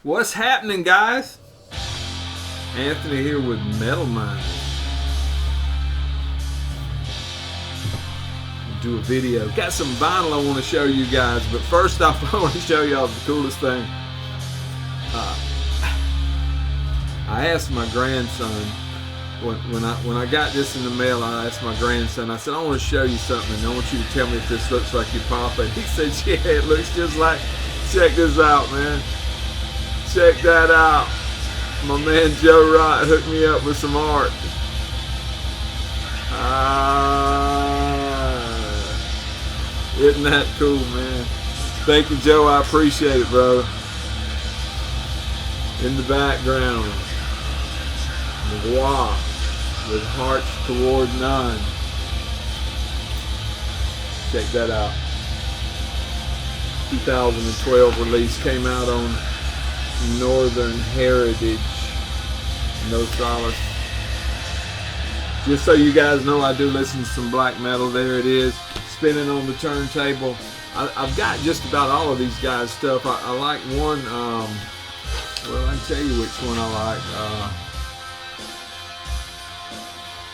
What's happening, guys? Anthony here with Metal Mind. Do a video. Got some vinyl I want to show you guys, but first off, I want to show y'all the coolest thing. I asked my grandson when I got this in the mail. I asked my grandson. I said, "I want to show you something. I want you to tell me if this looks like your papa." And he said, "Yeah, it looks just like." Check this out, man. Check that out. My man Joe Wright hooked me up with some art. Isn't that cool, man? Thank you, Joe. I appreciate it, bro. In the background, Noir with hearts toward none. Check that out. 2012 release, came out on Northern Heritage. No Solace. Just so you guys know, I do listen to some black metal. There it is, spinning on the turntable. I've got just about all of these guys' stuff. I like one. Well, I can tell you which one I like.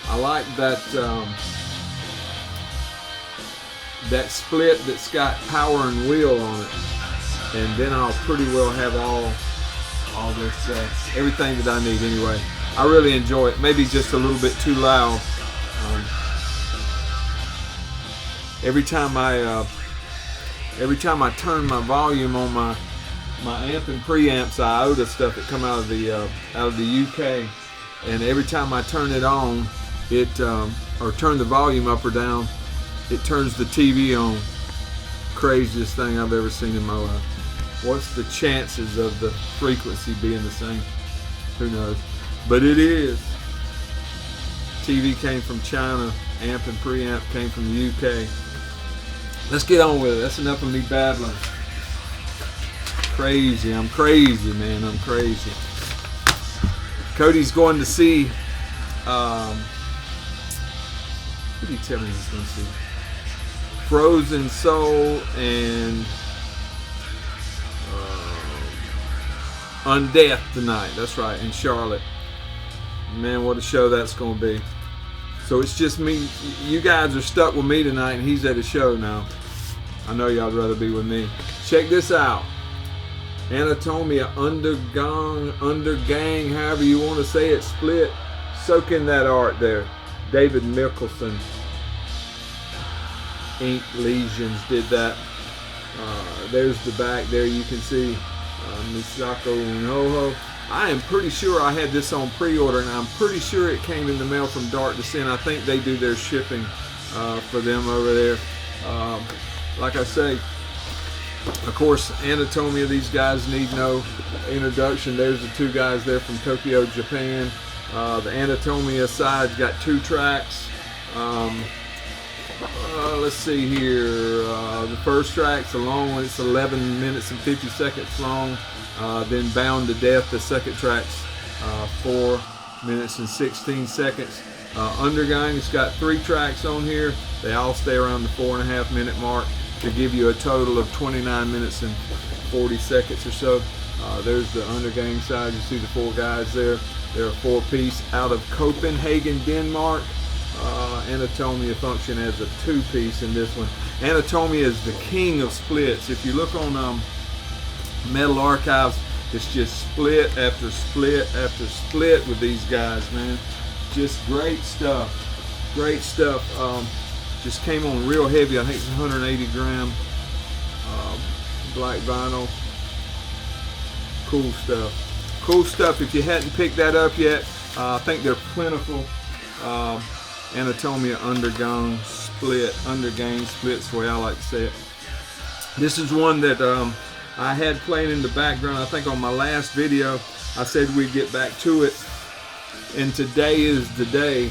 I like that that split that's got power and wheel on it, and then I'll pretty well have all this everything that I need. Anyway, I really enjoy it. Maybe just a little bit too loud. Every time I turn my volume on my amp and preamps, iota stuff that come out of the UK, and every time I turn it on, it or turn the volume up or down, it turns the TV on. Craziest thing I've ever seen in my life. What's the chances of the frequency being the same? Who knows? But it is. TV came from China, amp and preamp came from the UK. Let's get on with it. That's enough of me babbling. Crazy. I'm crazy, man. I'm crazy. Cody's going to see. Who did he tell me he's going to see? Frozen Soul and Undeath tonight. That's right, in Charlotte. Man, what a show that's going to be. So it's just me. You guys are stuck with me tonight, and he's at a show now. I know y'all'd rather be with me. Check this out. Anatomia, Undergang, however you want to say it, split. Soak in that art there. David Mickelson. Ink Lesions did that. There's the back there. You can see Misako Noho. I am pretty sure I had this on pre-order, and I'm pretty sure it came in the mail from Dark Descent. I think they do their shipping for them over there. Like I say, of course, Anatomia, these guys need no introduction. There's the two guys there from Tokyo, Japan. The Anatomia side's got 2 tracks. Let's see here. The first track's a long one. It's 11 minutes and 50 seconds long. Then Bound to Death, the second track's 4 minutes and 16 seconds. Undergang's got 3 tracks on here. They all stay around the 4.5 minute mark to give you a total of 29 minutes and 40 seconds or so. There's the Undergang side. You see the 4 guys there. They're a 4-piece out of Copenhagen, Denmark. Anatomia function as a 2-piece in this one. Anatomia is the king of splits. If you look on Metal Archives, it's just split after split after split with these guys, man. Just great stuff. Great stuff. Just came on real heavy. I think it's 180 gram black vinyl. Cool stuff. Cool stuff. If you hadn't picked that up yet, I think they're plentiful. Anatomia Undergang split. Undergang split's the way I like to say it. This is one that I had playing in the background. I think on my last video I said we'd get back to it, and today is the day.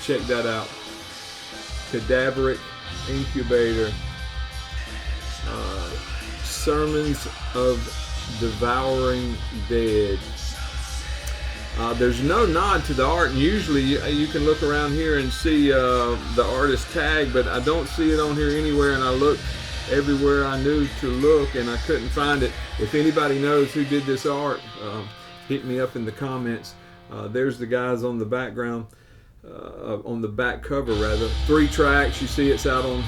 Check that out. Cadaveric, Incubator, Sermons of Devouring Dead. There's no nod to the art, and usually you can look around here and see the artist tag, but I don't see it on here anywhere, and I looked everywhere I knew to look, and I couldn't find it. If anybody knows who did this art, hit me up in the comments. There's the guys on the background, on the back cover rather. 3 tracks. You see it's out on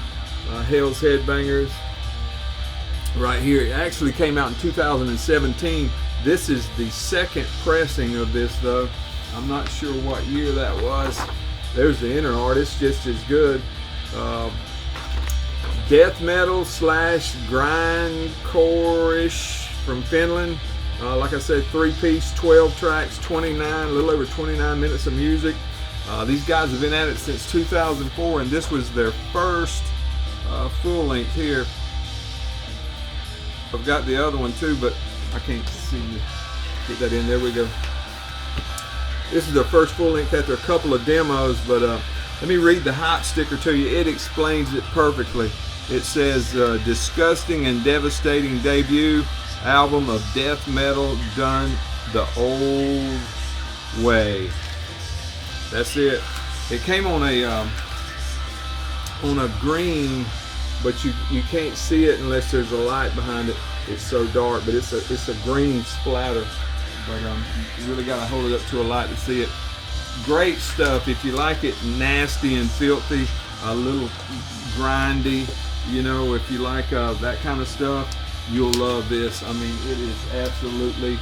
Hell's Headbangers. Right here. It actually came out in 2017. This is the second pressing of this though. I'm not sure what year that was. There's the inner art. It's just as good. Death metal / grindcore-ish from Finland. Like I said, 3-piece, 12 tracks, 29, a little over 29 minutes of music. These guys have been at it since 2004, and this was their first full length here. I've got the other one too, but I can't see. Get that in. There we go. This is their first full length after a couple of demos, but let me read the hype sticker to you. It explains it perfectly. It says, disgusting and devastating debut album of death metal done the old way. That's it. It came on a green, but you can't see it unless there's a light behind it. It's so dark, but it's a green splatter. But you really got to hold it up to a light to see it. Great stuff. If you like it nasty and filthy, a little grindy, you know, if you like that kind of stuff, you'll love this. I mean, it is absolutely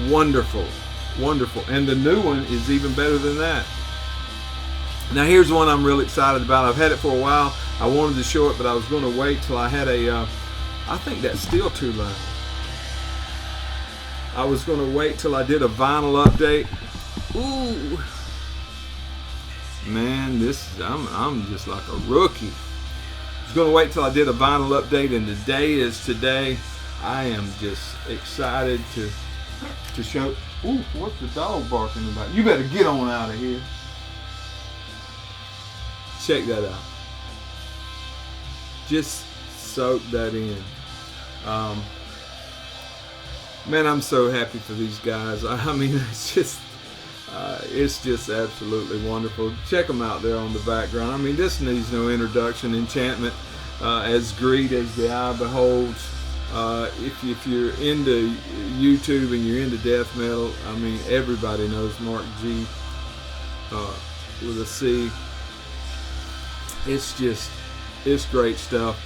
wonderful. Wonderful. And the new one is even better than that. Now here's one I'm really excited about. I've had it for a while. I wanted to show it, but I was going to wait till I had a, I think that's still too loud. I was going to wait till I did a vinyl update. Ooh. Man, I'm just like a rookie. I was going to wait till I did a vinyl update, and today is today. I am just excited to show. Ooh, what's the dog barking about? You better get on out of here. Check that out. Just soak that in. Man, I'm so happy for these guys. I mean, it's just absolutely wonderful. Check them out there on the background. I mean, this needs no introduction. Enchantment, as great as the eye beholds. If you're into YouTube and you're into death metal, I mean, everybody knows Mark G with a C. It's great stuff.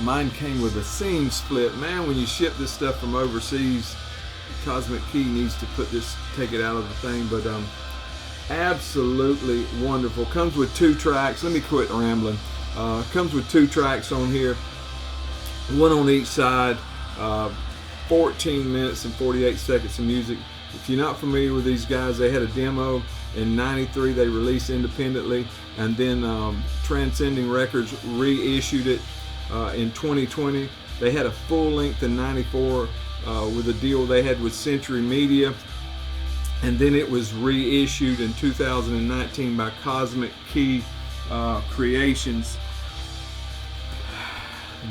Mine came with a seam split. Man, when you ship this stuff from overseas, Cosmic Key needs to take it out of the thing, but absolutely wonderful. Comes with 2 tracks. Let me quit rambling. Comes with 2 tracks on here, one on each side. 14 minutes and 48 seconds of music. If you're not familiar with these guys, they had a demo in '93 they released independently, and then Transcending Records reissued it in 2020. They had a full length in '94 with a deal they had with Century Media, and then it was reissued in 2019 by Cosmic Key Creations.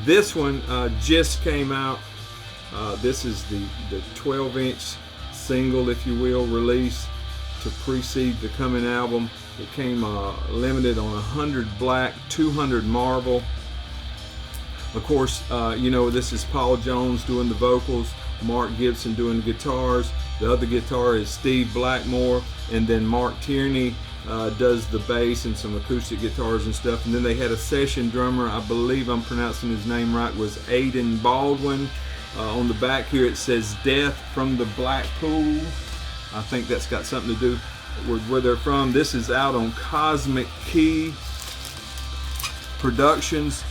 This one just came out. This is the 12-inch single, if you will, release to precede the coming album. It came limited on 100 black, 200 marble. Of course, you know, this is Paul Jones doing the vocals, Mark Gibson doing the guitars. The other guitar is Steve Blackmore, and then Mark Tierney does the bass and some acoustic guitars and stuff. And then they had a session drummer, I believe I'm pronouncing his name right, was Aidan Baldwin. On the back here it says Death from the Black Pool. I think that's got something to do with where they're from. This is out on Cosmic Key Productions.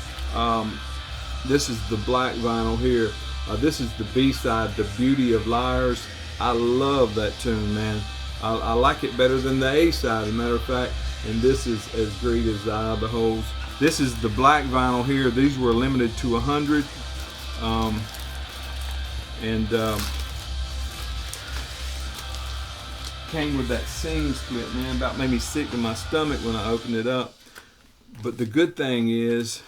This is the black vinyl here. This is the B-side, The Beauty of Liars. I love that tune, man. I like it better than the A-side, as a matter of fact. And this is as great as the eye beholds. This is the black vinyl here. These were limited to 100. Came with that seam split, man. About made me sick to my stomach when I opened it up. But the good thing is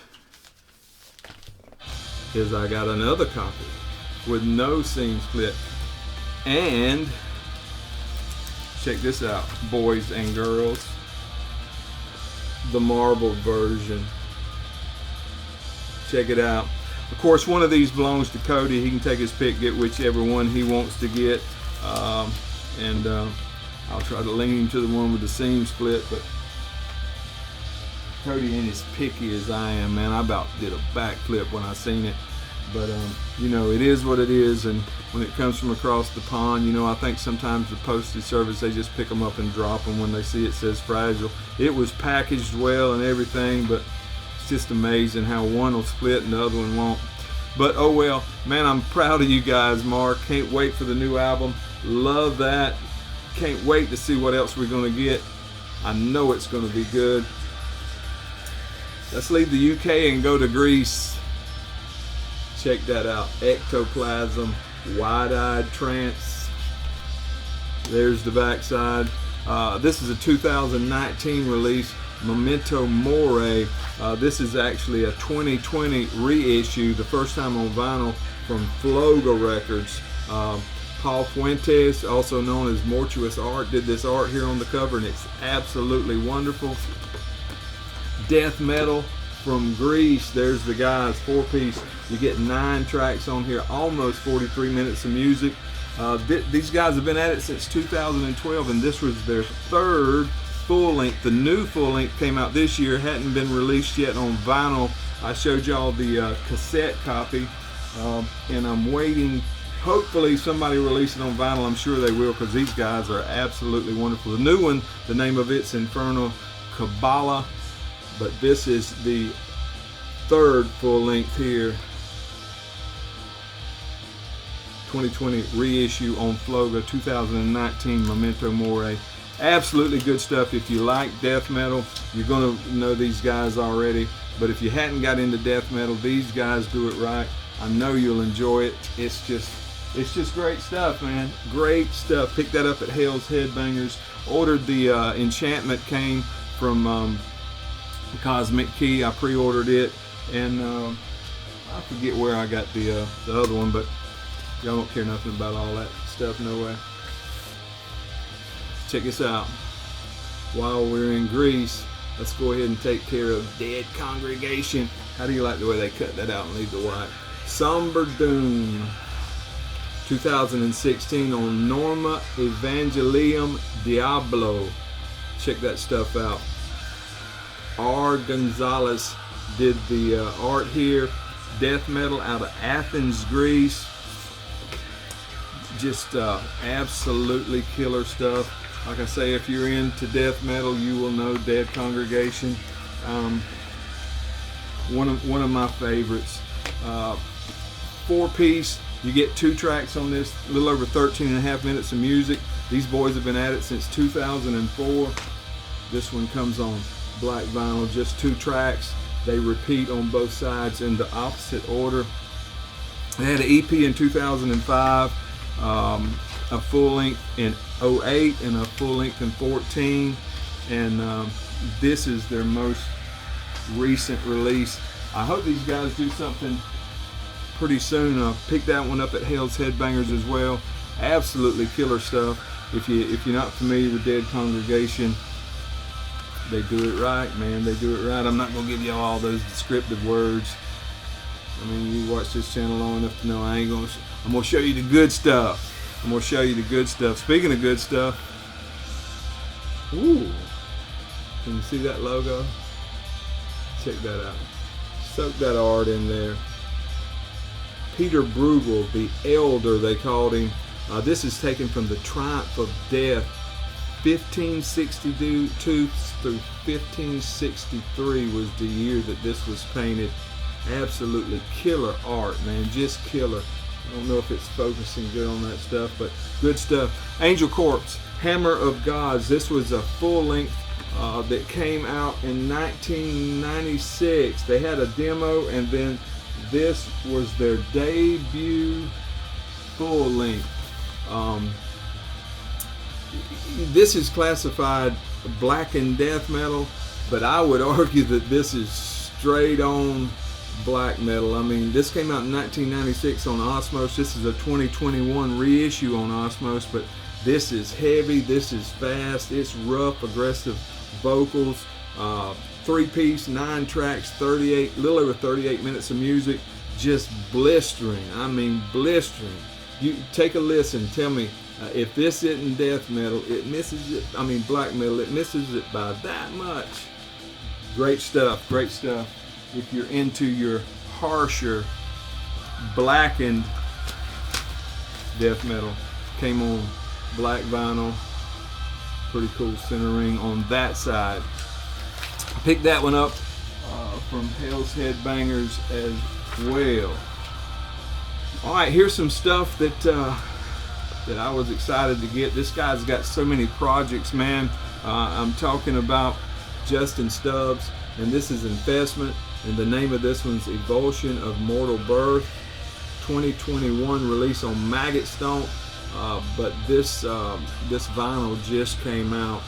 I got another copy with no seam split. And check this out, boys and girls, the marble version. Check it out. Of course, one of these belongs to Cody. He can take his pick, get whichever one he wants to get. I'll try to lean to the one with the seam split, but Cody ain't as picky as I am, man. I about did a backflip when I seen it. But, you know, it is what it is. And when it comes from across the pond, you know, I think sometimes the postage service, they just pick them up and drop them when they see it says fragile. It was packaged well and everything, but it's just amazing how one will split and the other one won't. But, oh well, man, I'm proud of you guys, Mark. Can't wait for the new album. Love that. Can't wait to see what else we're going to get. I know it's going to be good. Let's leave the UK and go to Greece. Check that out. Ectoplasm, wide-eyed trance. There's the backside. This is a 2019 release, Memento Moray. This is actually a 2020 reissue, the first time on vinyl from Floga Records. Paul Fuentes, also known as Mortuous Art, did this art here on the cover, and it's absolutely wonderful. Death metal from Greece. There's the guys, 4-piece. You get 9 tracks on here, almost 43 minutes of music. These guys have been at it since 2012, and this was their 3rd full length. The new full length came out this year, hadn't been released yet on vinyl. I showed y'all the cassette copy, and I'm waiting. Hopefully somebody release it on vinyl. I'm sure they will, because these guys are absolutely wonderful. The new one, the name of it's Infernal Kabbalah, but this is the 3rd full length here. 2020 reissue on Floga, 2019 Memento Moray. Absolutely good stuff. If you like death metal, you're going to know these guys already. But if you hadn't got into death metal, these guys do it right. I know you'll enjoy it. It's just great stuff, man. Great stuff. Picked that up at Hell's Headbangers. Ordered the Enchantment, came from Cosmic Key. I pre-ordered it, and I forget where I got the other one, but y'all don't care nothing about all that stuff, no way. Check this out. While we're in Greece, let's go ahead and take care of Dead Congregation. How do you like the way they cut that out and leave the white? Sombre Doom, 2016 on Norma Evangelium Diablo. Check that stuff out. R. Gonzalez did the art here. Death metal out of Athens, Greece. Just absolutely killer stuff. Like I say, if you're into death metal, you will know Dead Congregation. One of my favorites. 4-piece. You get 2 tracks on this, a little over 13.5 minutes of music. These boys have been at it since 2004. This one comes on black vinyl, just 2 tracks. They repeat on both sides in the opposite order. They had an EP in 2005, a full length in 08, and a full length in 14. And this is their most recent release. I hope these guys do something pretty soon. Pick that one up at Hell's Headbangers as well. Absolutely killer stuff. If you're not familiar with Dead Congregation, they do it right, man. They do it right. I'm not gonna give y'all all those descriptive words. I mean, you watch this channel long enough to know I'm gonna show you the good stuff. I'm gonna show you the good stuff. Speaking of good stuff, ooh, can you see that logo? Check that out. Soak that art in there. Peter Bruegel, the Elder, they called him. This is taken from the Triumph of Death, 1562 through 1563 was the year that this was painted. Absolutely killer art, man, just killer. I don't know if it's focusing good on that stuff, but good stuff. Angelcorpse, Hammer of Gods. This was a full length that came out in 1996. They had a demo, and then this was their debut full length. This is classified black and death metal, but I would argue that this is straight on black metal. I mean, this came out in 1996 on Osmos. This is a 2021 reissue on Osmos, but this is heavy, this is fast, it's rough, aggressive vocals, 3-piece, 9 tracks, 38, little over 38 minutes of music, just blistering. I mean, blistering. You take a listen. Tell me if this isn't death metal, it misses it. I mean, black metal, it misses it by that much. Great stuff. Great stuff. If you're into your harsher, blackened death metal, came on black vinyl. Pretty cool centering on that side. Picked that one up from Hell's Headbangers as well. All right, here's some stuff that I was excited to get. This guy's got so many projects, man. I'm talking about Justin Stubbs, and this is Infestment, and the name of this one's Evulsion of Mortal Birth, 2021 release on Maggot Stomp. But this vinyl just came out.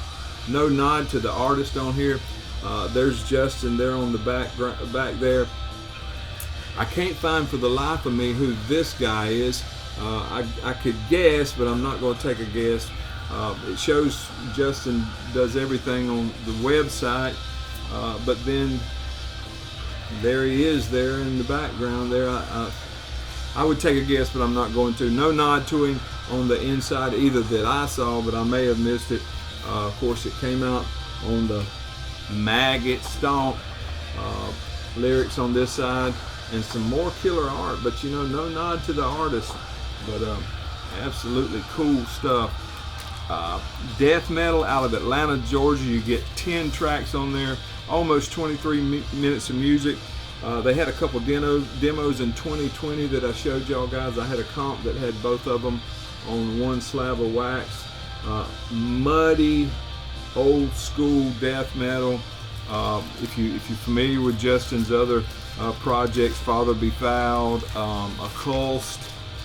No nod to the artist on here. There's Justin there on the back there. I can't find for the life of me who this guy is. I could guess, but I'm not going to take a guess. It shows Justin does everything on the website, but then there he is there in the background there. I would take a guess, but I'm not going to. No nod to him on the inside either that I saw, but I may have missed it. Of course, it came out on the Maggot Stomp. Lyrics on this side and some more killer art, but you know, no nod to the artist, but absolutely cool stuff. Death metal out of Atlanta, Georgia. You get 10 tracks on there, almost 23 minutes of music. They had a couple demos in 2020 that I showed y'all guys. I had a comp that had both of them on one slab of wax. Muddy, old school death metal. If you're familiar with Justin's other projects, Father Be Fouled, Occult,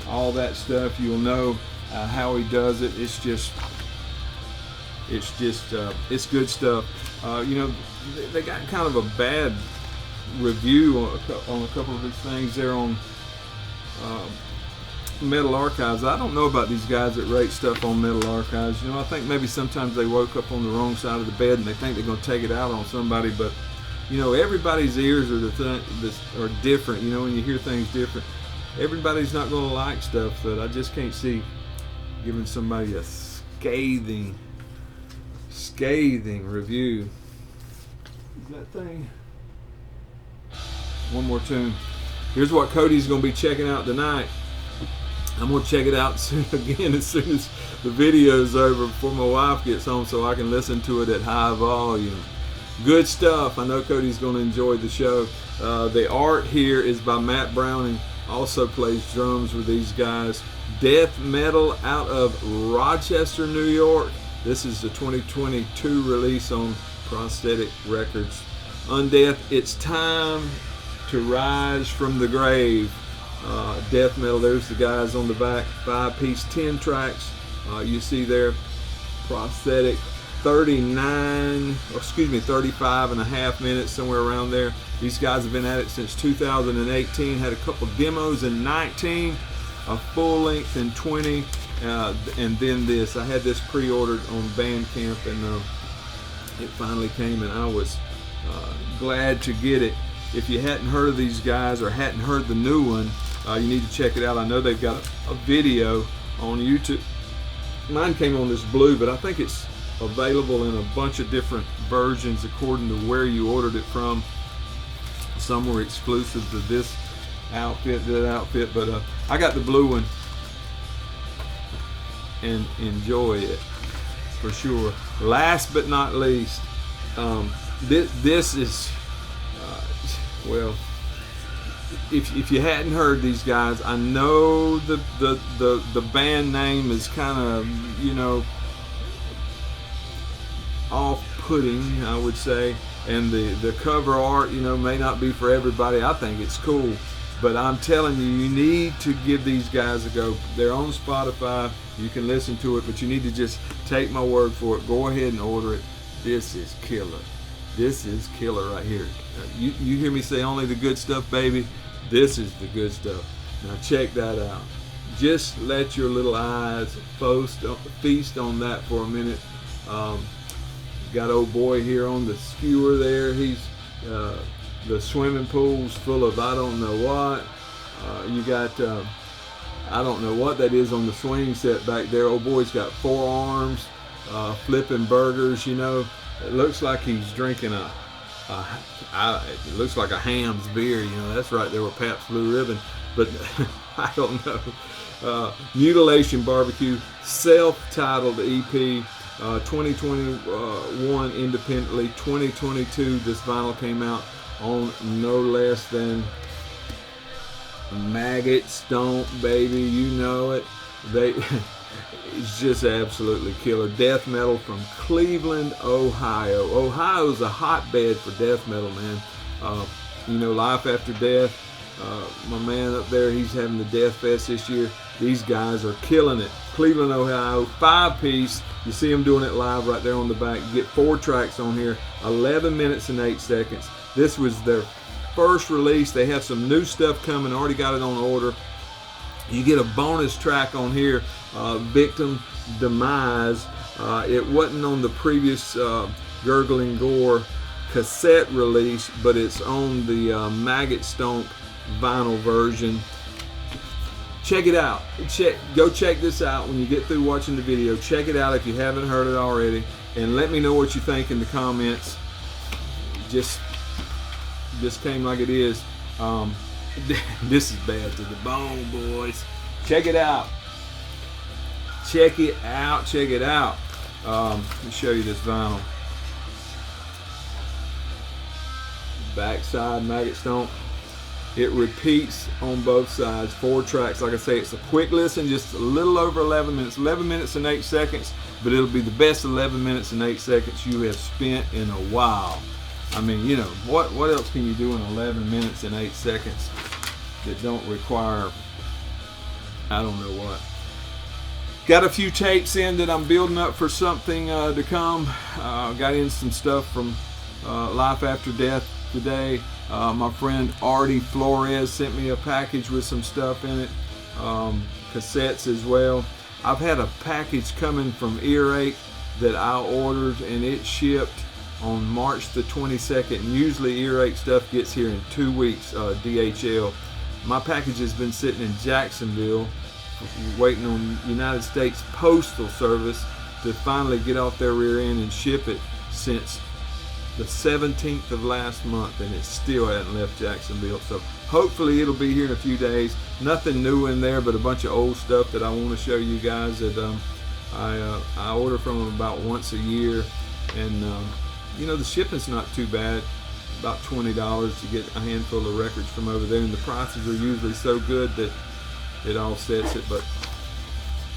all that stuff, you'll know how he does it. It's good stuff. You know, they got kind of a bad review on a couple of his things there on Metal Archives. I don't know about these guys that rate stuff on Metal Archives. You know, I think maybe sometimes they woke up on the wrong side of the bed and they think they're going to take it out on somebody, but you know, everybody's ears are different. You know, when you hear things different, everybody's not going to like stuff that I just can't see giving somebody a scathing review. Is that thing? One more tune. Here's what Cody's going to be checking out tonight. I'm going to check it out soon again as soon as the video's over, before my wife gets home, so I can listen to it at high volume. Good stuff. I know Cody's going to enjoy the show. The art here is by Matt Browning. Also plays drums with these guys. Death metal out of Rochester, New York. This is the 2022 release on Prosthetic Records. Undeath, it's time to rise from the grave. Death metal, there's the guys on the back. 5-piece, 10 tracks. You see there, Prosthetic, 35 and a half minutes, somewhere around there. These guys have been at it since 2018. Had a couple demos in 19, a full length in 20, and then this. I had this pre-ordered on Bandcamp, and it finally came, and I was glad to get it. If you hadn't heard of these guys or hadn't heard the new one, you need to check it out. I know they've got a video on YouTube. Mine came on this blue, but I think it's available in a bunch of different versions according to where you ordered it from. Some were exclusive to this outfit, that outfit, but I got the blue one and enjoy it for sure. Last but not least, this is well, if you hadn't heard these guys, I know the band name is kind of, you know, off-putting, I would say, and the cover art, you know, may not be for everybody. I think it's cool, but I'm telling you, you need to give these guys a go. They're on Spotify. You can listen to it, but you need to just take my word for it. Go ahead and order it. This is killer. This is killer right here. You hear me say only the good stuff, baby? This is the good stuff. Now check that out. Just let your little eyes feast on that for a minute. Got old boy here on the skewer there. He's The swimming pool's full of I don't know what. You got I don't know what that is on the swing set back there. Old boy's got 4 arms, flipping burgers. You know, it looks like he's drinking it looks like a Ham's beer. You know, that's right there with Pabst Blue Ribbon. But I don't know. Mutilation Barbecue, self-titled EP, 2021 independently, 2022 this vinyl came out on no less than Maggot Stomp, baby, you know it. It's just absolutely killer. Death metal from Cleveland, Ohio. Ohio's a hotbed for death metal, man. You know, Life After Death. My man up there, he's having the Death Fest this year. These guys are killing it. Cleveland, Ohio, 5-piece. You see them doing it live right there on the back. You get 4 tracks on here, 11 minutes and 8 seconds. This was their first release. They have some new stuff coming. Already got it on order. You get a bonus track on here, Victim Demise. It wasn't on the previous Gurgling Gore cassette release, but it's on the Maggot Stomp vinyl version. Check it out. Go check this out when you get through watching the video. Check it out if you haven't heard it already, and let me know what you think in the comments. Just came like it is. This is bad to the bone, boys. Check it out. Check it out. Check it out. Let me show you this vinyl. Backside Maggot Stomp. It repeats on both sides. 4 tracks. Like I say, it's a quick listen, just a little over 11 minutes. 11 minutes and 8 seconds, but it'll be the best 11 minutes and 8 seconds you have spent in a while. I mean, you know, what else can you do in 11 minutes and 8 seconds that don't require, I don't know what. Got a few tapes in that I'm building up for something to come. Got in some stuff from Life After Death today. My friend Artie Flores sent me a package with some stuff in it, cassettes as well. I've had a package coming from Earache that I ordered and it shipped on March the 22nd. And usually Earache stuff gets here in 2 weeks, DHL. My package has been sitting in Jacksonville waiting on United States Postal Service to finally get off their rear end and ship it since the 17th of last month, and it still hasn't left Jacksonville. So hopefully it'll be here in a few days. Nothing new in there, but a bunch of old stuff that I want to show you guys that I order from them about once a year, and you know, the shipping's not too bad. About $20 to get a handful of records from over there, and the prices are usually so good that it offsets it. But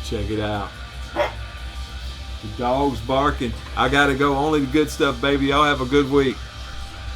check it out. The dog's barking. I gotta go. Only the good stuff, baby. Y'all have a good week.